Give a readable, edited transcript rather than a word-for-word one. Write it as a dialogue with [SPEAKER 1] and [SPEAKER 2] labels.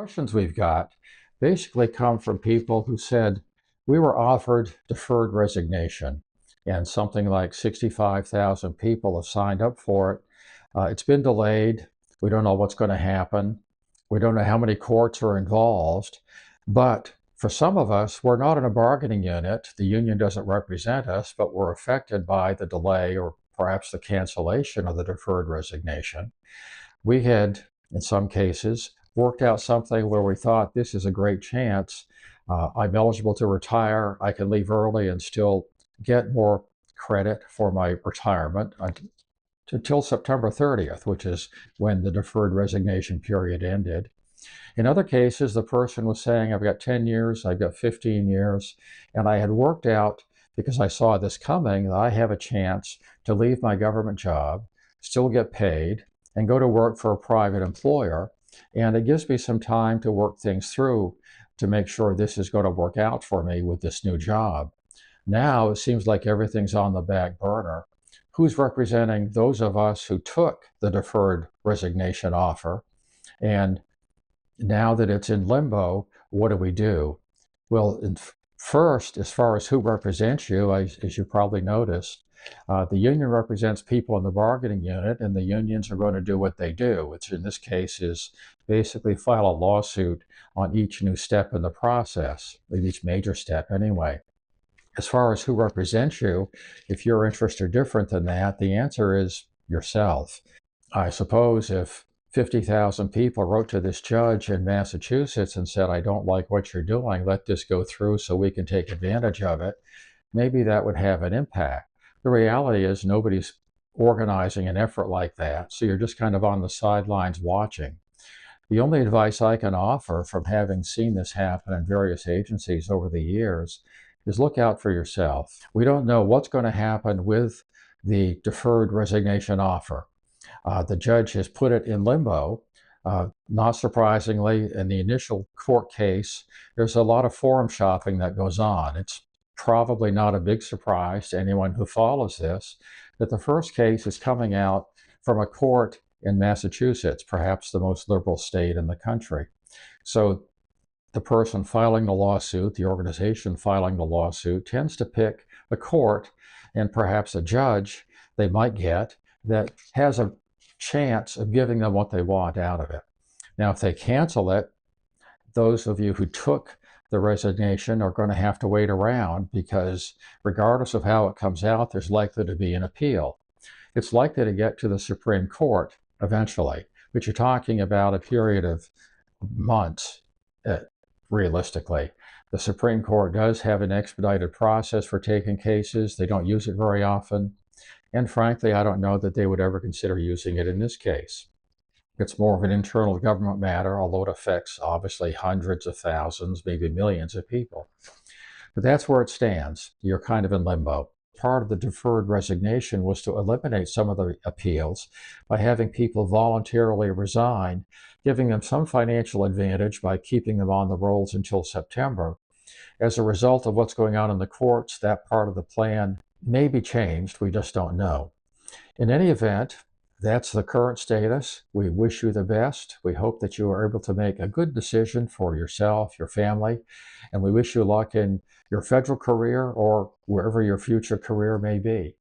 [SPEAKER 1] questions we've got basically come from people who said we were offered deferred resignation, and something like 65,000 people have signed up for it. It's been delayed. We don't know what's going to happen. We don't know how many courts are involved. But for some of us, we're not in a bargaining unit. The union doesn't represent us, but we're affected by the delay or perhaps the cancellation of the deferred resignation. We had, in some cases, worked out something where we thought this is a great chance. I'm eligible to retire. I can leave early and still get more credit for my retirement until September 30th, which is when the deferred resignation period ended. In other cases, the person was saying, I've got 10 years, I've got 15 years, and I had worked out, because I saw this coming, that I have a chance to leave my government job, still get paid, and go to work for a private employer. And it gives me some time to work things through to make sure this is going to work out for me with this new job. Now it seems like everything's on the back burner. Who's representing those of us who took the deferred resignation offer? And now that it's in limbo, what do we do? Well, first, as far as who represents you, as you probably noticed, the union represents people in the bargaining unit, and the unions are going to do what they do, which in this case is basically file a lawsuit on each new step in the process, each major step anyway. As far as who represents you, if your interests are different than that, the answer is yourself. I suppose if 50,000 people wrote to this judge in Massachusetts and said, I don't like what you're doing, let this go through so we can take advantage of it, maybe that would have an impact. The reality is nobody's organizing an effort like that, so you're just kind of on the sidelines watching. The only advice I can offer from having seen this happen in various agencies over the years is look out for yourself. We don't know what's going to happen with the deferred resignation offer. The judge has put it in limbo. Not surprisingly, in the initial court case, there's a lot of forum shopping that goes on. It's probably not a big surprise to anyone who follows this that the first case is coming out from a court in Massachusetts, perhaps the most liberal state in the country. So the person filing the lawsuit, the organization filing the lawsuit, tends to pick a court and perhaps a judge they might get that has a chance of giving them what they want out of it. Now, if they cancel it, those of you who took the resignation are going to have to wait around because regardless of how it comes out, there's likely to be an appeal. It's likely to get to the Supreme Court eventually, but you're talking about a period of months, realistically. The Supreme Court does have an expedited process for taking cases. They don't use it very often. And frankly, I don't know that they would ever consider using it in this case. It's more of an internal government matter, although it affects obviously hundreds of thousands, maybe millions of people. But that's where it stands. You're kind of in limbo. Part of the deferred resignation was to eliminate some of the appeals by having people voluntarily resign, giving them some financial advantage by keeping them on the rolls until September. As a result of what's going on in the courts, that part of the plan may be changed. We just don't know. In any event, that's the current status. We wish you the best. We hope that you are able to make a good decision for yourself, your family, and we wish you luck in your federal career or wherever your future career may be.